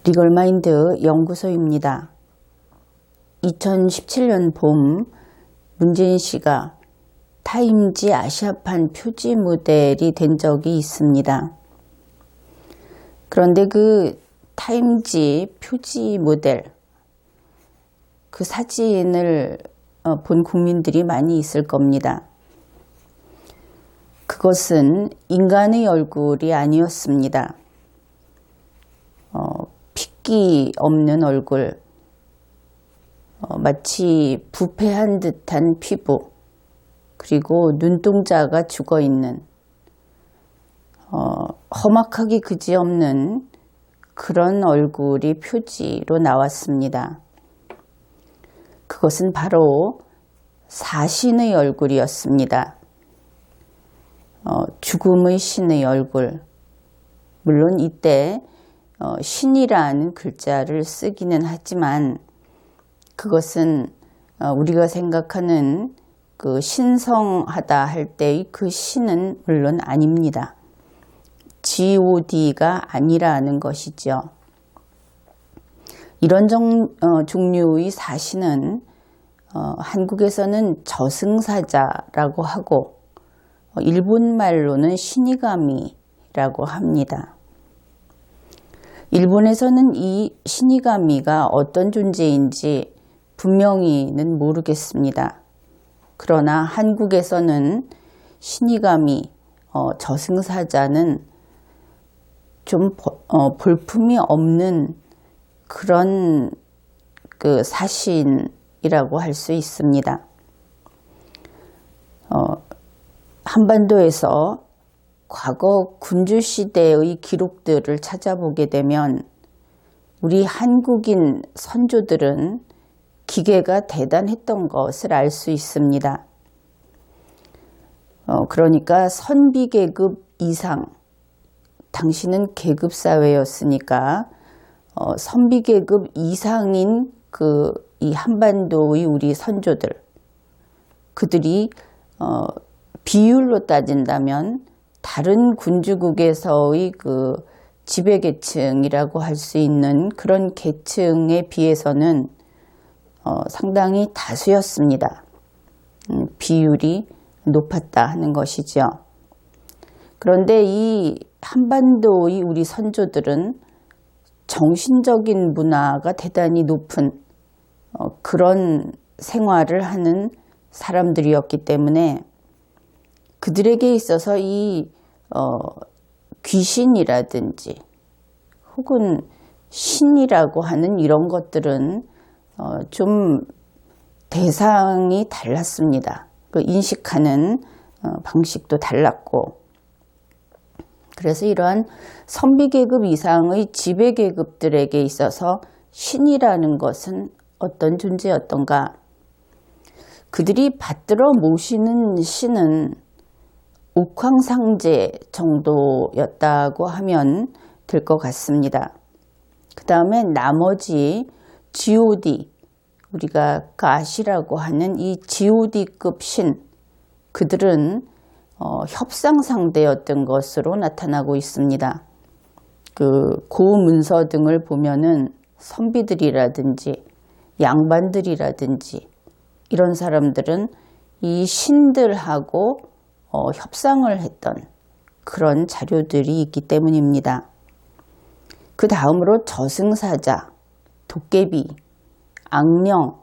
리걸마인드 연구소입니다. 2017년 봄 문재인 씨가 타임지 아시아판 표지 모델이 된 적이 있습니다. 그런데 그 타임지 표지 모델, 그 사진을 본 국민들이 많이 있을 겁니다. 그것은 인간의 얼굴이 아니었습니다. 핏기 없는 얼굴, 마치 부패한 듯한 피부, 그리고 눈동자가 죽어있는 험악하기 그지없는 그런 얼굴이 표지로 나왔습니다. 그것은 바로 사신의 얼굴이었습니다. 죽음의 신의 얼굴. 물론 이때 신이라는 글자를 쓰기는 하지만 그것은 우리가 생각하는 그 신성하다 할 때의 그 신은 물론 아닙니다. god가 아니라는 것이죠. 이런 종류의 사신은 한국에서는 저승사자라고 하고 일본말로는 시니가미라고 합니다. 일본에서는 이 시니가미가 어떤 존재인지 분명히는 모르겠습니다. 그러나 한국에서는 시니가미, 저승사자는 좀 볼품이 없는 그런 그 사신이라고 할 수 있습니다. 한반도에서 과거 군주시대의 기록들을 찾아보게 되면 우리 한국인 선조들은 기계가 대단했던 것을 알 수 있습니다. 그러니까 선비계급 이상, 당시는 계급사회였으니까 선비계급 이상인 이 한반도의 우리 선조들, 그들이 비율로 따진다면 다른 군주국에서의 그 지배계층이라고 할 수 있는 그런 계층에 비해서는 상당히 다수였습니다. 비율이 높았다 하는 것이죠. 그런데 이 한반도의 우리 선조들은 정신적인 문화가 대단히 높은 그런 생활을 하는 사람들이었기 때문에 그들에게 있어서 이 귀신이라든지 혹은 신이라고 하는 이런 것들은 좀 대상이 달랐습니다. 그 인식하는 방식도 달랐고, 그래서 이러한 선비계급 이상의 지배계급들에게 있어서 신이라는 것은 어떤 존재였던가? 그들이 받들어 모시는 신은 옥황상제 정도였다고 하면 될 것 같습니다. 그 다음에 나머지 god, 우리가 가시라고 하는 이 god급 신, 그들은 협상상대였던 것으로 나타나고 있습니다. 그 고문서 등을 보면은 선비들이라든지 양반들이라든지 이런 사람들은 이 신들하고 협상을 했던 그런 자료들이 있기 때문입니다. 그 다음으로 저승사자, 도깨비, 악령,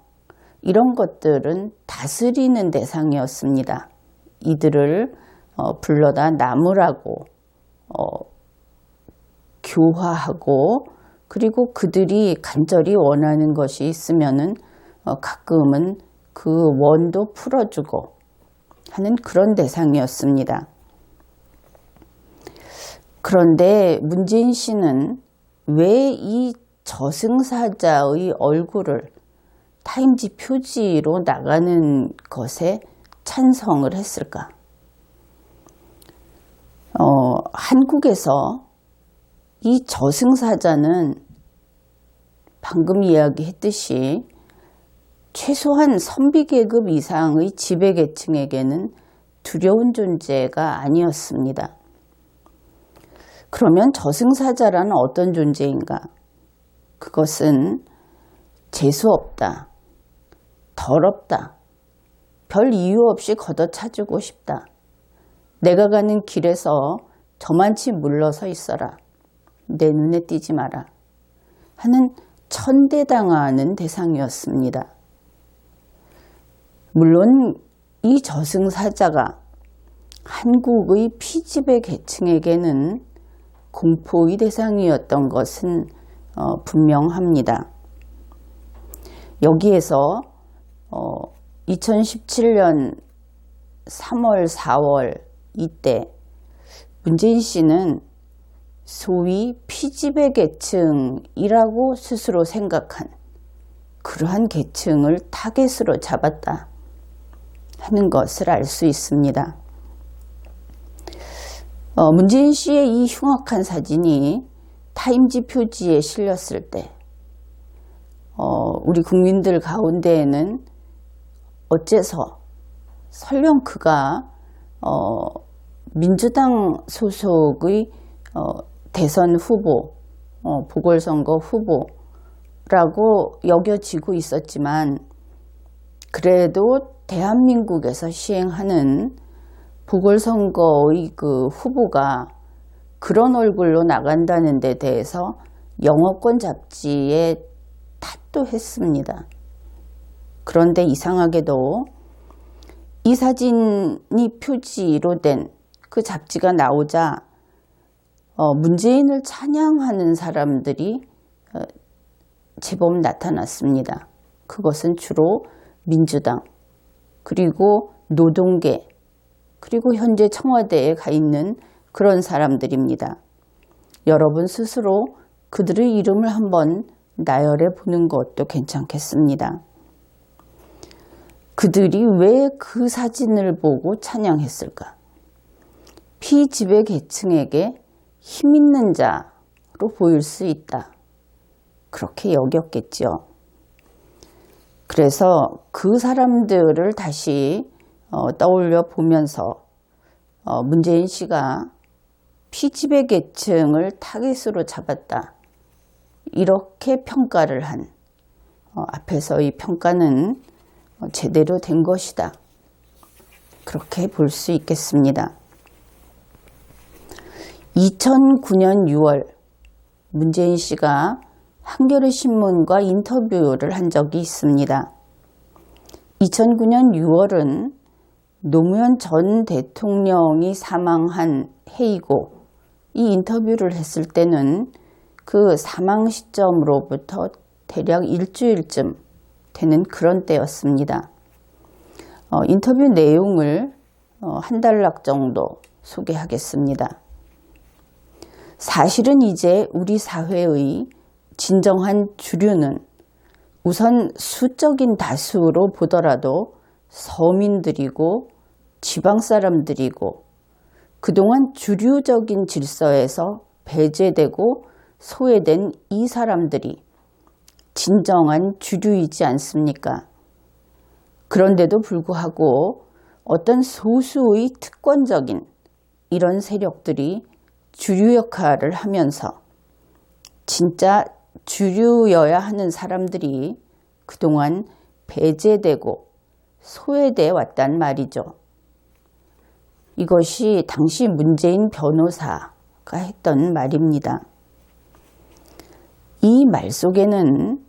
이런 것들은 다스리는 대상이었습니다. 이들을 불러다 나무라고 교화하고, 그리고 그들이 간절히 원하는 것이 있으면은 가끔은 그 원도 풀어주고 하는 그런 대상이었습니다. 그런데 문재인 씨는 왜 이 저승사자의 얼굴을 타임지 표지로 나가는 것에 찬성을 했을까? 한국에서 이 저승사자는 방금 이야기했듯이 최소한 선비계급 이상의 지배계층에게는 두려운 존재가 아니었습니다. 그러면 저승사자라는 어떤 존재인가? 그것은 재수없다, 더럽다, 별 이유 없이 걷어차주고 싶다, 내가 가는 길에서 저만치 물러서 있어라, 내 눈에 띄지 마라 하는 천대당하는 대상이었습니다. 물론 이 저승사자가 한국의 피지배 계층에게는 공포의 대상이었던 것은 분명합니다. 여기에서 2017년 3월, 4월 이때 문재인 씨는 소위 피지배 계층이라고 스스로 생각한 그러한 계층을 타겟으로 잡았다 하는 것을 알 수 있습니다. 문재인 씨의 이 흉악한 사진이 타임지 표지에 실렸을 때 우리 국민들 가운데에는 어째서 설령 그가 민주당 소속의 대선 후보, 보궐선거 후보라고 여겨지고 있었지만 그래도 대한민국에서 시행하는 보궐선거의 그 후보가 그런 얼굴로 나간다는 데 대해서 영어권 잡지에 탓도 했습니다. 그런데 이상하게도 이 사진이 표지로 된 그 잡지가 나오자 문재인을 찬양하는 사람들이 제법 나타났습니다. 그것은 주로 민주당, 그리고 노동계, 그리고 현재 청와대에 가 있는 그런 사람들입니다. 여러분 스스로 그들의 이름을 한번 나열해 보는 것도 괜찮겠습니다. 그들이 왜 그 사진을 보고 찬양했을까? 피지배 계층에게 힘 있는 자로 보일 수 있다. 그렇게 여겼겠죠. 그래서 그 사람들을 다시 떠올려 보면서 문재인 씨가 피지배 계층을 타깃으로 잡았다. 이렇게 평가를 한 앞에서의 평가는 제대로 된 것이다. 그렇게 볼 수 있겠습니다. 2009년 6월 문재인 씨가 한겨레 신문과 인터뷰를 한 적이 있습니다. 2009년 6월은 노무현 전 대통령이 사망한 해이고 이 인터뷰를 했을 때는 그 사망 시점으로부터 대략 일주일쯤 되는 그런 때였습니다. 인터뷰 내용을 한 단락 정도 소개하겠습니다. 사실은 이제 우리 사회의 진정한 주류는 우선 수적인 다수로 보더라도 서민들이고 지방사람들이고 그동안 주류적인 질서에서 배제되고 소외된 이 사람들이 진정한 주류이지 않습니까? 그런데도 불구하고 어떤 소수의 특권적인 이런 세력들이 주류 역할을 하면서 진짜 주류여야 하는 사람들이 그동안 배제되고 소외돼 왔단 말이죠. 이것이 당시 문재인 변호사가 했던 말입니다. 이 말 속에는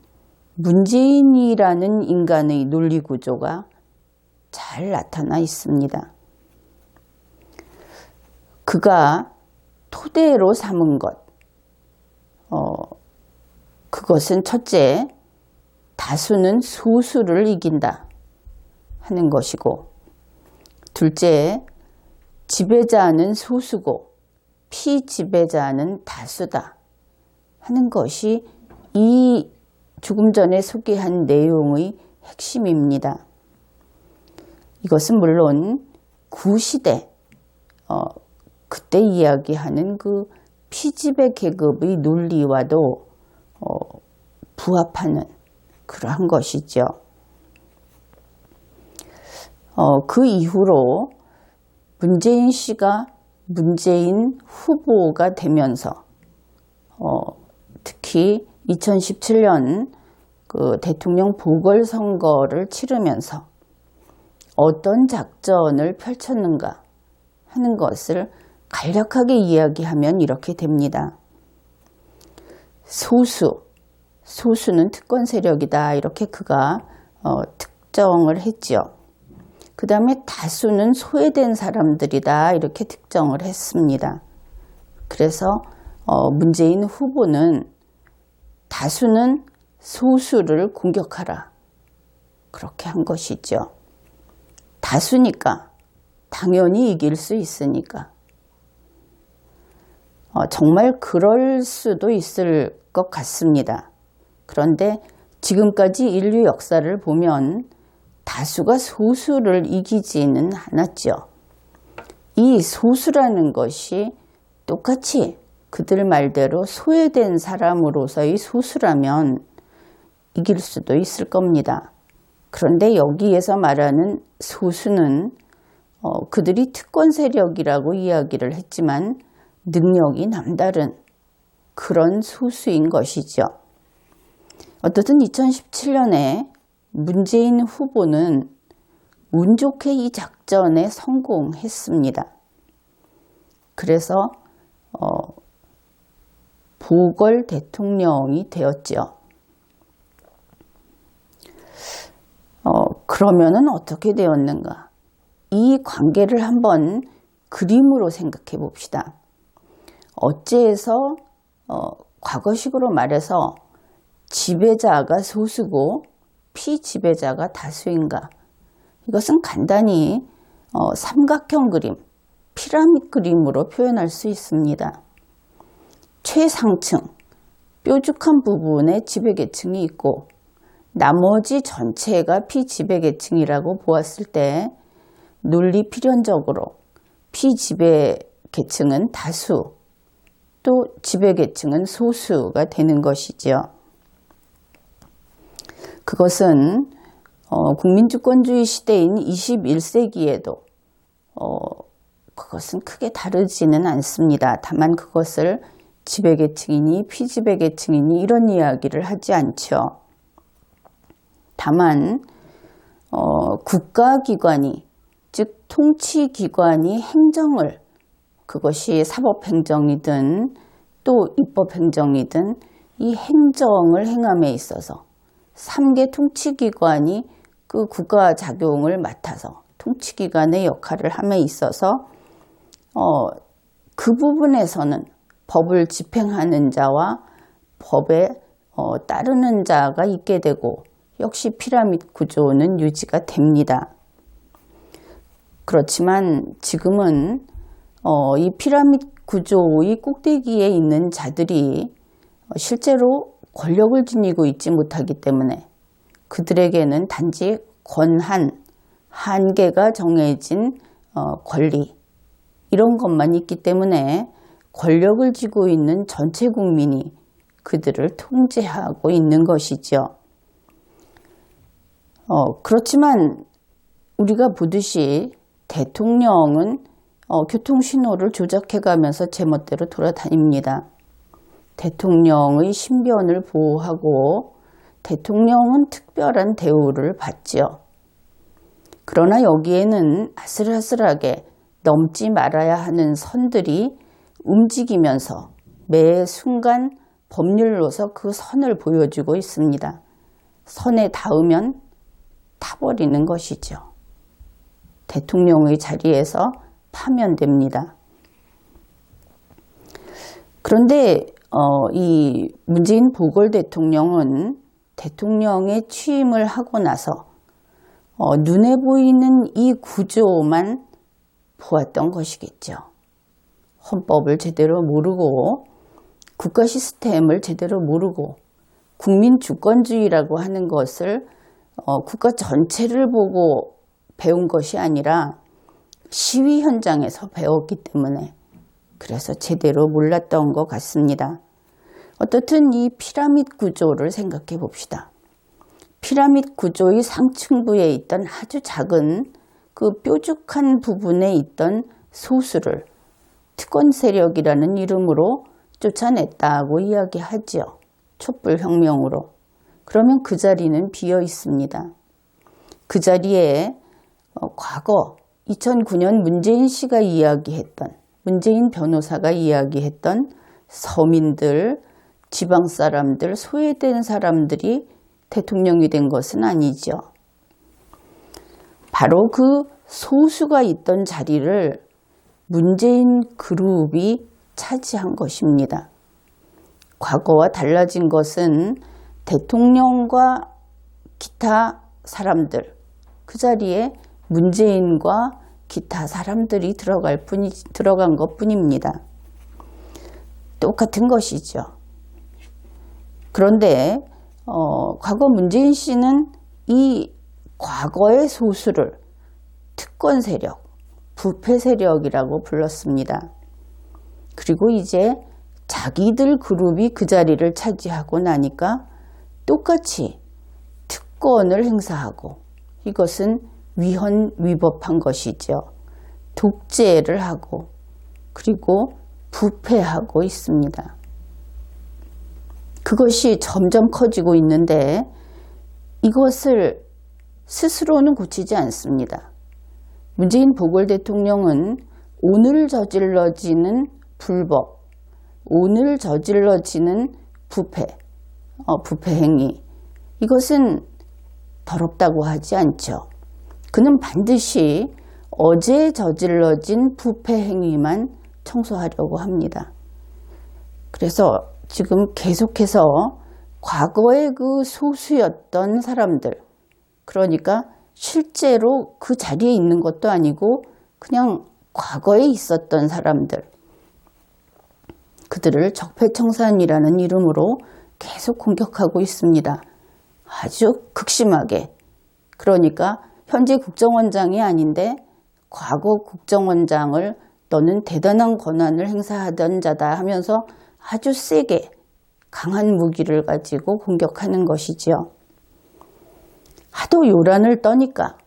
문재인이라는 인간의 논리 구조가 잘 나타나 있습니다. 그가 토대로 삼은 것, 그것은 첫째, 다수는 소수를 이긴다 하는 것이고, 둘째, 지배자는 소수고 피지배자는 다수다 하는 것이 이 조금 전에 소개한 내용의 핵심입니다. 이것은 물론 구시대, 그때 이야기하는 그 피지배 계급의 논리와도 부합하는 그러한 것이죠. 그 이후로 문재인 씨가 문재인 후보가 되면서 특히 2017년 그 대통령 보궐선거를 치르면서 어떤 작전을 펼쳤는가 하는 것을 간략하게 이야기하면 이렇게 됩니다. 소수는 특권 세력이다, 이렇게 그가 특정을 했죠. 그 다음에 다수는 소외된 사람들이다, 이렇게 특정을 했습니다. 그래서 문재인 후보는 다수는 소수를 공격하라, 그렇게 한 것이죠. 다수니까 당연히 이길 수 있으니까. 정말 그럴 수도 있을 것 같습니다. 그런데 지금까지 인류 역사를 보면 다수가 소수를 이기지는 않았죠. 이 소수라는 것이 똑같이 그들 말대로 소외된 사람으로서의 소수라면 이길 수도 있을 겁니다. 그런데 여기에서 말하는 소수는 그들이 특권 세력이라고 이야기를 했지만 능력이 남다른 그런 소수인 것이죠. 어떻든 2017년에 문재인 후보는 운 좋게 이 작전에 성공했습니다. 그래서 보궐 대통령이 되었죠. 그러면은 어떻게 되었는가? 이 관계를 한번 그림으로 생각해 봅시다. 어째서 과거식으로 말해서 지배자가 소수고 피지배자가 다수인가? 이것은 간단히 삼각형 그림, 피라미드 그림으로 표현할 수 있습니다. 최상층, 뾰족한 부분에 지배계층이 있고 나머지 전체가 피지배계층이라고 보았을 때 논리 필연적으로 피지배계층은 다수, 또 지배계층은 소수가 되는 것이죠. 그것은 국민주권주의 시대인 21세기에도 그것은 크게 다르지는 않습니다. 다만 그것을 지배계층이니 피지배계층이니 이런 이야기를 하지 않죠. 다만 국가기관이, 즉 통치기관이 행정을, 그것이 사법행정이든 또 입법행정이든 이 행정을 행함에 있어서 3개 통치기관이 그 국가작용을 맡아서 통치기관의 역할을 함에 있어서 그 부분에서는 법을 집행하는 자와 법에 따르는 자가 있게 되고 역시 피라미드 구조는 유지가 됩니다. 그렇지만 지금은 이 피라미드 구조의 꼭대기에 있는 자들이 실제로 권력을 지니고 있지 못하기 때문에 그들에게는 단지 권한, 한계가 정해진 권리, 이런 것만 있기 때문에 권력을 쥐고 있는 전체 국민이 그들을 통제하고 있는 것이죠. 그렇지만 우리가 보듯이 대통령은 교통신호를 조작해가면서 제멋대로 돌아다닙니다. 대통령의 신변을 보호하고 대통령은 특별한 대우를 받죠. 그러나 여기에는 아슬아슬하게 넘지 말아야 하는 선들이 움직이면서 매 순간 법률로서 그 선을 보여주고 있습니다. 선에 닿으면 타버리는 것이죠. 대통령의 자리에서 파면됩니다. 그런데 이 문재인 보궐 대통령은 대통령의 취임을 하고 나서 눈에 보이는 이 구조만 보았던 것이겠죠. 헌법을 제대로 모르고 국가 시스템을 제대로 모르고 국민 주권주의라고 하는 것을 국가 전체를 보고 배운 것이 아니라 시위 현장에서 배웠기 때문에 그래서 제대로 몰랐던 것 같습니다. 어떻든 이 피라미드 구조를 생각해 봅시다. 피라미드 구조의 상층부에 있던 아주 작은 그 뾰족한 부분에 있던 소수를 특권 세력이라는 이름으로 쫓아냈다고 이야기하죠. 촛불혁명으로. 그러면 그 자리는 비어 있습니다. 그 자리에 과거 2009년 문재인 씨가 이야기했던, 문재인 변호사가 이야기했던 서민들, 지방 사람들, 소외된 사람들이 대통령이 된 것은 아니죠. 바로 그 소수가 있던 자리를 문재인 그룹이 차지한 것입니다. 과거와 달라진 것은 대통령과 기타 사람들, 그 자리에 문재인과 기타 사람들이 들어간 것뿐입니다. 똑같은 것이죠. 그런데 과거 문재인 씨는 이 과거의 소수를 특권 세력, 부패 세력이라고 불렀습니다. 그리고 이제 자기들 그룹이 그 자리를 차지하고 나니까 똑같이 특권을 행사하고, 이것은 위헌위법한 것이죠. 독재를 하고 그리고 부패하고 있습니다. 그것이 점점 커지고 있는데 이것을 스스로는 고치지 않습니다. 문재인 보궐 대통령은 오늘 저질러지는 불법, 오늘 저질러지는 부패 행위, 이것은 더럽다고 하지 않죠. 그는 반드시 어제 저질러진 부패 행위만 청소하려고 합니다. 그래서 지금 계속해서 과거의 그 소수였던 사람들, 그러니까 실제로 그 자리에 있는 것도 아니고 그냥 과거에 있었던 사람들, 그들을 적폐청산이라는 이름으로 계속 공격하고 있습니다. 아주 극심하게. 그러니까 현재 국정원장이 아닌데 과거 국정원장을 너는 대단한 권한을 행사하던 자다 하면서 아주 세게 강한 무기를 가지고 공격하는 것이지요. 하도 요란을 떠니까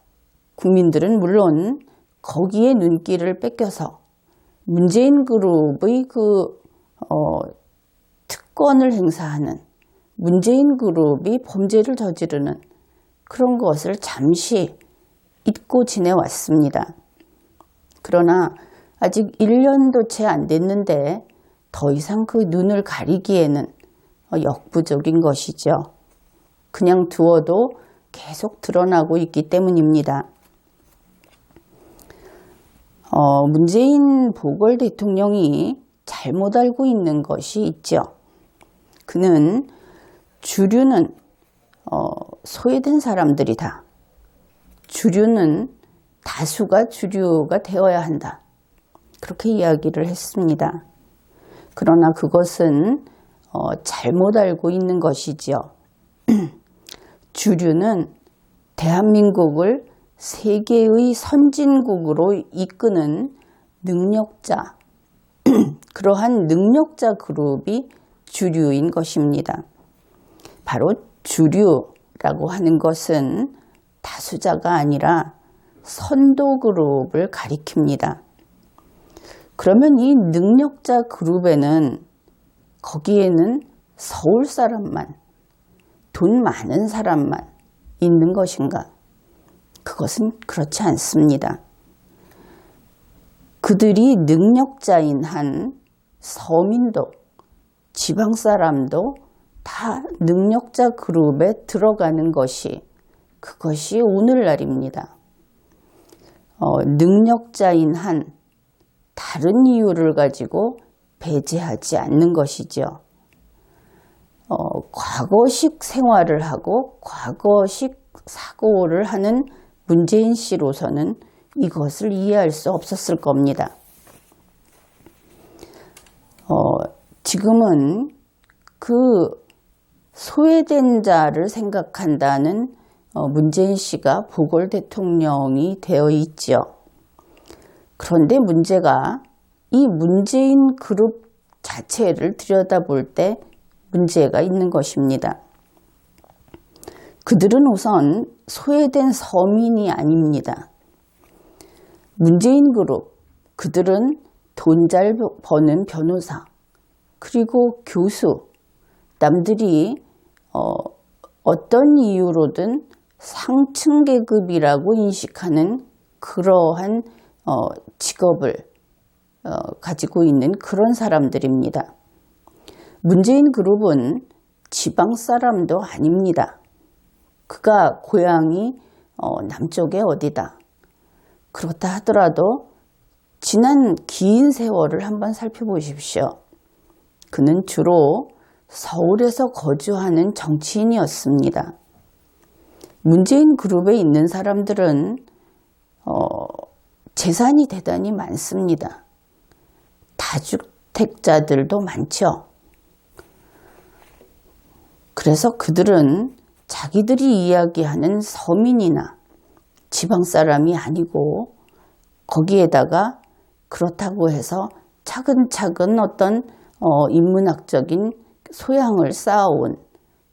국민들은 물론 거기에 눈길을 뺏겨서 문재인 그룹의 특권을 행사하는, 문재인 그룹이 범죄를 저지르는 그런 것을 잠시 잊고 지내왔습니다. 그러나 아직 1년도 채 안 됐는데 더 이상 그 눈을 가리기에는 역부족인 것이죠. 그냥 두어도 계속 드러나고 있기 때문입니다. 문재인 보궐 대통령이 잘못 알고 있는 것이 있죠. 그는 주류는 소외된 사람들이다. 주류는 다수가 주류가 되어야 한다. 그렇게 이야기를 했습니다. 그러나 그것은 잘못 알고 있는 것이지요. 주류는 대한민국을 세계의 선진국으로 이끄는 능력자, 그러한 능력자 그룹이 주류인 것입니다. 바로 주류라고 하는 것은 다수자가 아니라 선도 그룹을 가리킵니다. 그러면 이 능력자 그룹에는, 거기에는 서울 사람만, 돈 많은 사람만 있는 것인가? 그것은 그렇지 않습니다. 그들이 능력자인 한 서민도, 지방 사람도 다 능력자 그룹에 들어가는 것이, 그것이 오늘날입니다. 능력자인 한 다른 이유를 가지고 배제하지 않는 것이죠. 과거식 생활을 하고 과거식 사고를 하는 문재인 씨로서는 이것을 이해할 수 없었을 겁니다. 지금은 그 소외된 자를 생각한다는 문재인 씨가 보궐 대통령이 되어 있죠. 그런데 문제가 이 문재인 그룹 자체를 들여다볼 때 문제가 있는 것입니다. 그들은 우선 소외된 서민이 아닙니다. 문재인 그룹, 그들은 돈 잘 버는 변호사, 그리고 교수, 남들이 어떤 이유로든 상층 계급이라고 인식하는 그러한 직업을 가지고 있는 그런 사람들입니다. 문재인 그룹은 지방 사람도 아닙니다. 그가 고향이 남쪽에 어디다. 그렇다 하더라도 지난 긴 세월을 한번 살펴보십시오. 그는 주로 서울에서 거주하는 정치인이었습니다. 문재인 그룹에 있는 사람들은 재산이 대단히 많습니다. 다주택자들도 많죠. 그래서 그들은 자기들이 이야기하는 서민이나 지방 사람이 아니고 거기에다가 그렇다고 해서 차근차근 어떤 인문학적인 소양을 쌓아온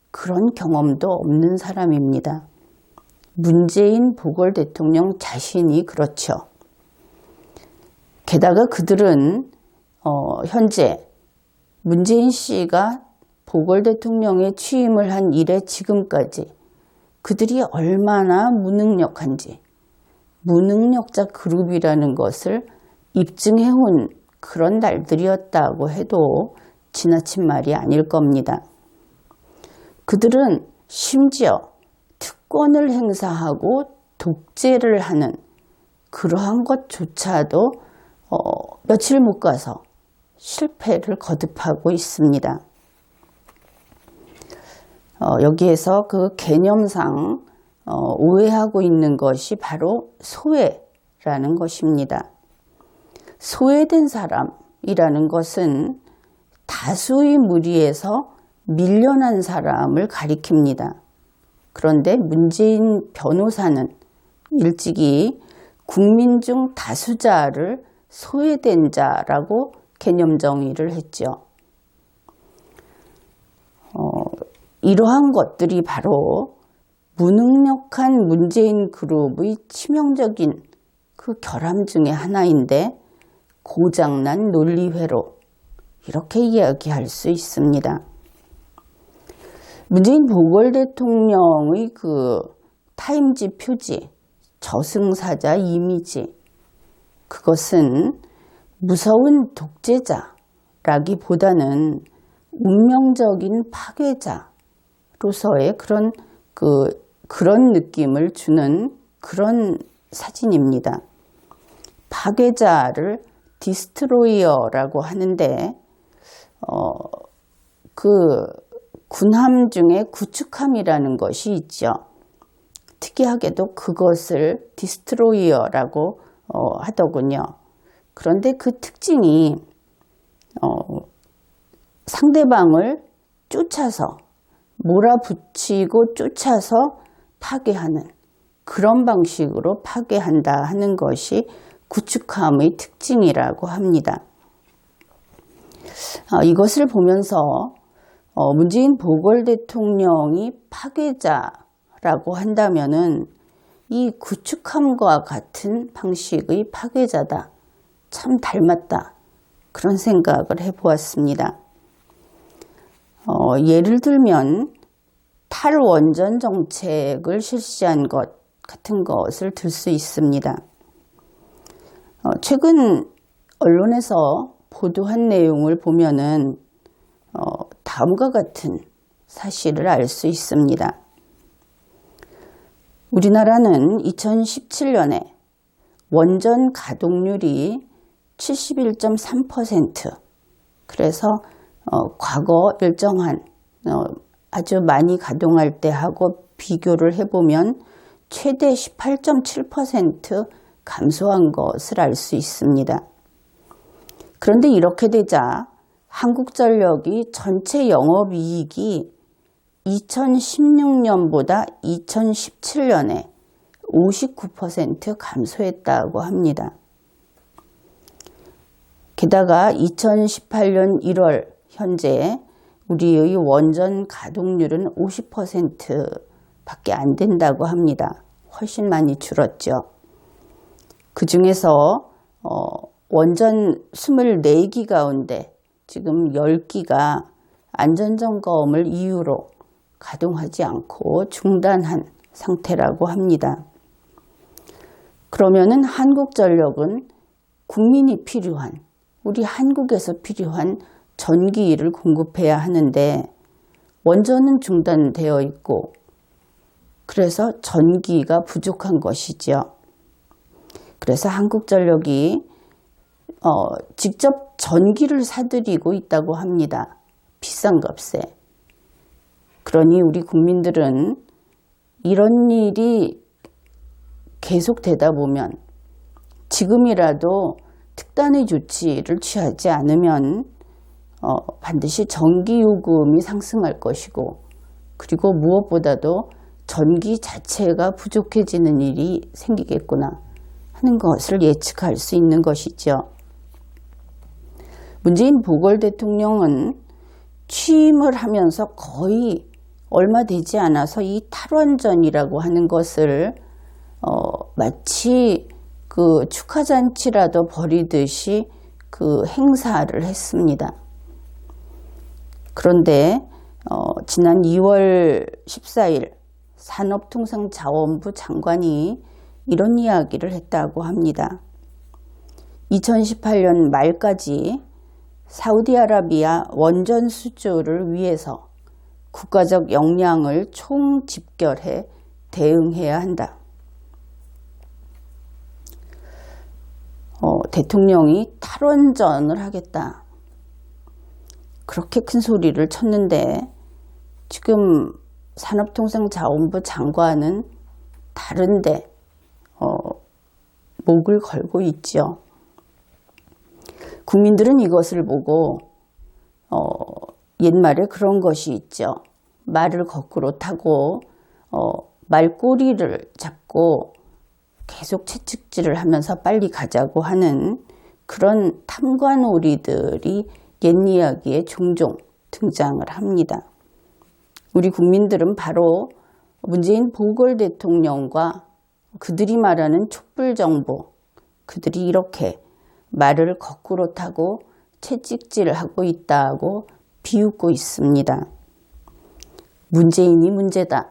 그런 경험도 없는 사람입니다. 문재인 보궐 대통령 자신이 그렇죠. 게다가 그들은 현재 문재인 씨가 보궐 대통령에 취임을 한 이래 지금까지 그들이 얼마나 무능력한지, 무능력자 그룹이라는 것을 입증해온 그런 날들이었다고 해도 지나친 말이 아닐 겁니다. 그들은 심지어 특권을 행사하고 독재를 하는 그러한 것조차도 며칠 못 가서 실패를 거듭하고 있습니다. 여기에서 그 개념상 오해하고 있는 것이 바로 소외라는 것입니다. 소외된 사람이라는 것은 다수의 무리에서 밀려난 사람을 가리킵니다. 그런데 문재인 변호사는 일찍이 국민 중 다수자를 소외된 자라고 개념 정의를 했죠. 이러한 것들이 바로 무능력한 문재인 그룹의 치명적인 그 결함 중에 하나인데 고장난 논리회로 이렇게 이야기할 수 있습니다. 문재인 보궐 대통령의 그 타임지 표지, 저승사자 이미지, 그것은 무서운 독재자라기보다는 운명적인 파괴자로서의 그런 느낌을 주는 그런 사진입니다. 파괴자를 디스트로이어라고 하는데 그 군함 중에 구축함이라는 것이 있죠. 특이하게도 그것을 디스트로이어라고 하더군요. 그런데 그 특징이 상대방을 쫓아서 몰아붙이고 쫓아서 파괴하는 그런 방식으로 파괴한다 하는 것이 구축함의 특징이라고 합니다. 이것을 보면서 문재인 보궐 대통령이 파괴자라고 한다면은 이 구축함과 같은 방식의 파괴자다. 참 닮았다. 그런 생각을 해보았습니다. 예를 들면 탈원전 정책을 실시한 것 같은 것을 들 수 있습니다. 최근 언론에서 보도한 내용을 보면은 다음과 같은 사실을 알 수 있습니다. 우리나라는 2017년에 원전 가동률이 71.3%, 그래서 과거 일정한 아주 많이 가동할 때하고 비교를 해보면 최대 18.7% 감소한 것을 알 수 있습니다. 그런데 이렇게 되자 한국전력이 전체 영업이익이 2016년보다 2017년에 59% 감소했다고 합니다. 게다가 2018년 1월 현재 우리의 원전 가동률은 50%밖에 안 된다고 합니다. 훨씬 많이 줄었죠. 그 중에서 원전 24기 가운데 지금 10기가 안전점검을 이유로 가동하지 않고 중단한 상태라고 합니다. 그러면은 한국전력은 국민이 필요한, 우리 한국에서 필요한 전기를 공급해야 하는데 원전은 중단되어 있고 그래서 전기가 부족한 것이죠. 그래서 한국전력이 직접 전기를 사들이고 있다고 합니다. 비싼 값에. 그러니 우리 국민들은 이런 일이 계속되다 보면 지금이라도 특단의 조치를 취하지 않으면 반드시 전기요금이 상승할 것이고, 그리고 무엇보다도 전기 자체가 부족해지는 일이 생기겠구나 하는 것을 예측할 수 있는 것이죠. 문재인 보궐 대통령은 취임을 하면서 거의 얼마 되지 않아서 이 탈원전이라고 하는 것을 마치 그 축하잔치라도 벌이듯이 그 행사를 했습니다. 그런데 지난 2월 14일 산업통상자원부 장관이 이런 이야기를 했다고 합니다. 2018년 말까지 사우디아라비아 원전 수주를 위해서 국가적 역량을 총집결해 대응해야 한다. 대통령이 탈원전을 하겠다. 그렇게 큰 소리를 쳤는데 지금 산업통상자원부 장관은 다른데 목을 걸고 있죠. 국민들은 이것을 보고 옛말에 그런 것이 있죠. 말을 거꾸로 타고 말꼬리를 잡고 계속 채찍질을 하면서 빨리 가자고 하는 그런 탐관오리들이 옛 이야기에 종종 등장을 합니다. 우리 국민들은 바로 문재인 보궐 대통령과 그들이 말하는 촛불정보, 그들이 이렇게 말을 거꾸로 타고 채찍질을 하고 있다고 비웃고 있습니다. 문재인이 문제다.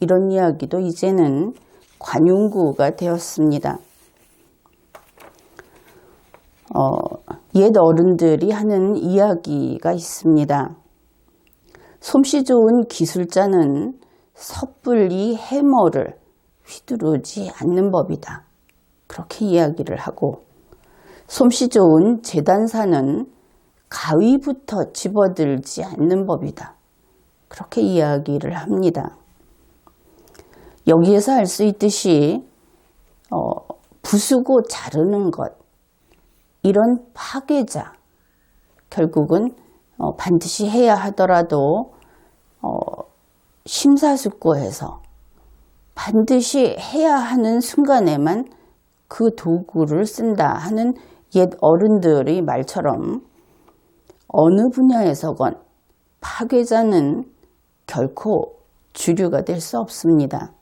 이런 이야기도 이제는 관용구가 되었습니다. 옛 어른들이 하는 이야기가 있습니다. 솜씨 좋은 기술자는 섣불리 해머를 휘두르지 않는 법이다. 그렇게 이야기를 하고, 솜씨 좋은 재단사는 가위부터 집어들지 않는 법이다. 그렇게 이야기를 합니다. 여기에서 알 수 있듯이 부수고 자르는 것, 이런 파괴자, 결국은 반드시 해야 하더라도 심사숙고해서 반드시 해야 하는 순간에만 그 도구를 쓴다 하는 옛 어른들의 말처럼 어느 분야에서건 파괴자는 결코 주류가 될 수 없습니다.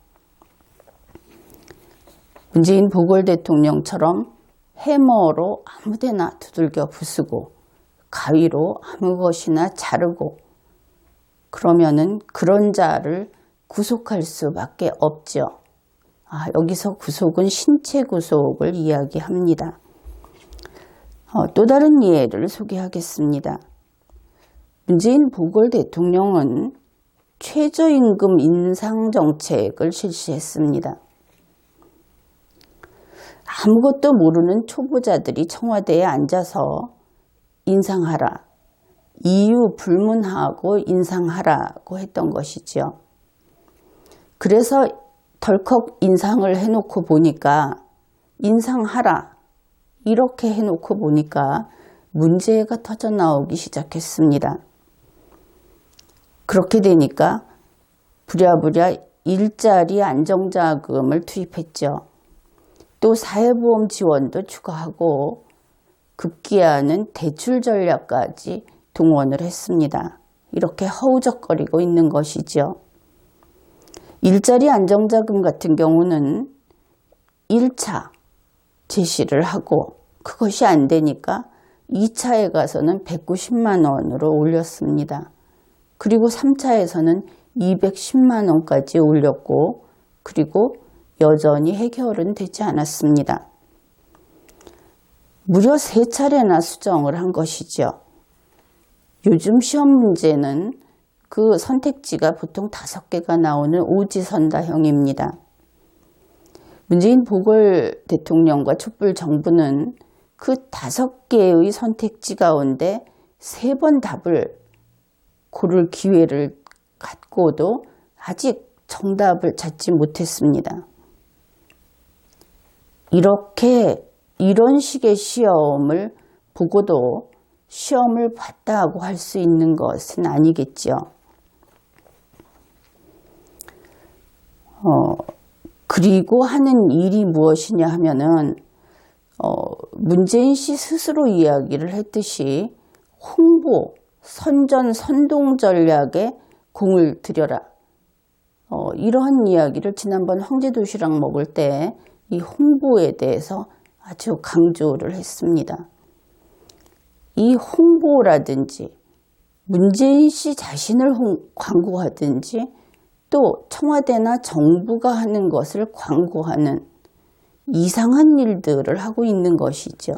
문재인 보궐 대통령처럼 해머로 아무데나 두들겨 부수고 가위로 아무 것이나 자르고 그러면은 그런 자를 구속할 수밖에 없죠. 여기서 구속은 신체 구속을 이야기합니다. 또 다른 예를 소개하겠습니다. 문재인 보궐 대통령은 최저임금 인상 정책을 실시했습니다. 아무것도 모르는 초보자들이 청와대에 앉아서 인상하라, 이유 불문하고 인상하라고 했던 것이죠. 그래서 덜컥 인상을 해놓고 보니까 인상하라 이렇게 해놓고 보니까 문제가 터져 나오기 시작했습니다. 그렇게 되니까 부랴부랴 일자리 안정자금을 투입했죠. 또 사회보험 지원도 추가하고 급기야는 대출 전략까지 동원을 했습니다. 이렇게 허우적거리고 있는 것이죠. 일자리 안정자금 같은 경우는 1차 제시를 하고 그것이 안 되니까 2차에 가서는 190만 원으로 올렸습니다. 그리고 3차에서는 210만 원까지 올렸고 그리고 여전히 해결은 되지 않았습니다. 무려 3차례나 수정을 한 것이죠. 요즘 시험 문제는 그 선택지가 보통 5개가 나오는 오지선다형입니다. 문재인 보궐 대통령과 촛불 정부는 그 5개의 선택지 가운데 3번 답을 고를 기회를 갖고도 아직 정답을 찾지 못했습니다. 이런 식의 시험을 보고도 시험을 봤다고 할 수 있는 것은 아니겠죠. 그리고 하는 일이 무엇이냐 하면은 문재인 씨 스스로 이야기를 했듯이 홍보, 선전, 선동 전략에 공을 들여라. 이러한 이야기를 지난번 황제도시락 먹을 때 이 홍보에 대해서 아주 강조를 했습니다. 이 홍보라든지 문재인 씨 자신을 광고하든지 또 청와대나 정부가 하는 것을 광고하는 이상한 일들을 하고 있는 것이죠.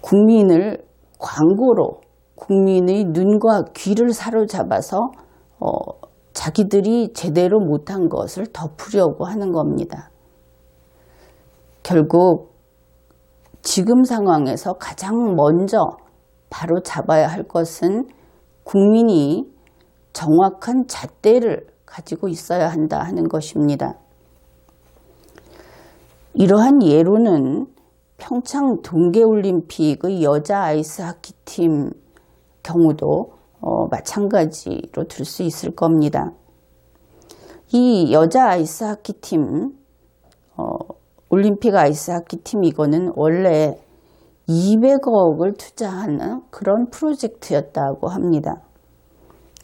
국민을 광고로 국민의 눈과 귀를 사로잡아서 자기들이 제대로 못한 것을 덮으려고 하는 겁니다. 결국 지금 상황에서 가장 먼저 바로 잡아야 할 것은 국민이 정확한 잣대를 가지고 있어야 한다 하는 것입니다. 이러한 예로는 평창 동계올림픽의 여자 아이스하키팀 경우도 마찬가지로 들 수 있을 겁니다. 이 여자 아이스하키팀, 올림픽 아이스하키팀 이거는 원래 200억을 투자하는 그런 프로젝트였다고 합니다.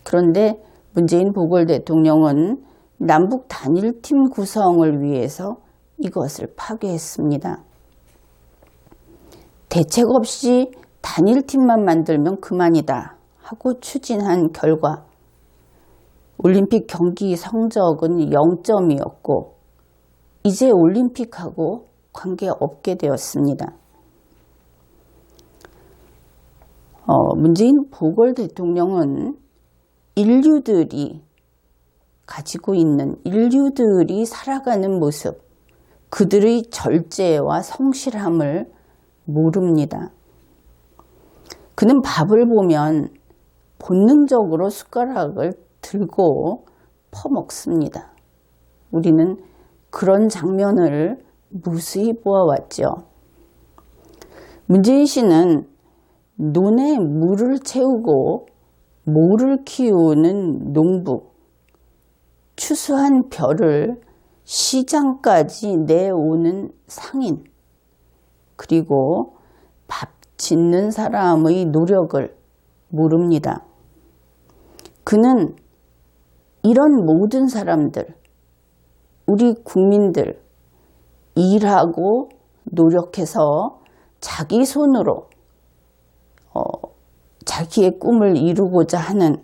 그런데 문재인 보궐 대통령은 남북 단일팀 구성을 위해서 이것을 파괴했습니다. 대책 없이 단일팀만 만들면 그만이다 하고 추진한 결과 올림픽 경기 성적은 0점이었고 이제 올림픽하고 관계없게 되었습니다. 문재인 보궐 대통령은 인류들이 가지고 있는 인류들이 살아가는 모습, 그들의 절제와 성실함을 모릅니다. 그는 밥을 보면 본능적으로 숟가락을 들고 퍼먹습니다. 우리는 그런 장면을 무수히 보아왔죠. 문재인 씨는 논에 물을 채우고 모를 키우는 농부, 추수한 벼를 시장까지 내오는 상인, 그리고 밥 짓는 사람의 노력을 모릅니다. 그는 이런 모든 사람들, 우리 국민들, 일하고 노력해서 자기 손으로 자기의 꿈을 이루고자 하는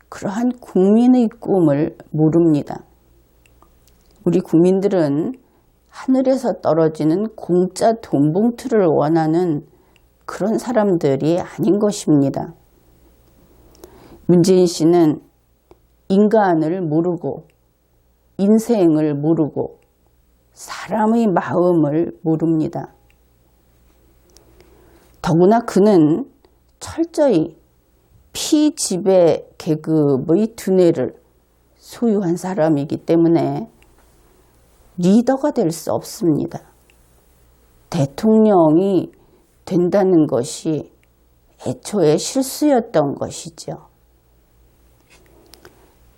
그러한 국민의 꿈을 모릅니다. 우리 국민들은 하늘에서 떨어지는 공짜 돈봉투를 원하는 그런 사람들이 아닌 것입니다. 문재인 씨는 인간을 모르고 인생을 모르고 사람의 마음을 모릅니다. 더구나 그는 철저히 피지배 계급의 두뇌를 소유한 사람이기 때문에 리더가 될 수 없습니다. 대통령이 된다는 것이 애초에 실수였던 것이죠.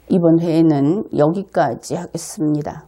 이번 회에는 여기까지 하겠습니다.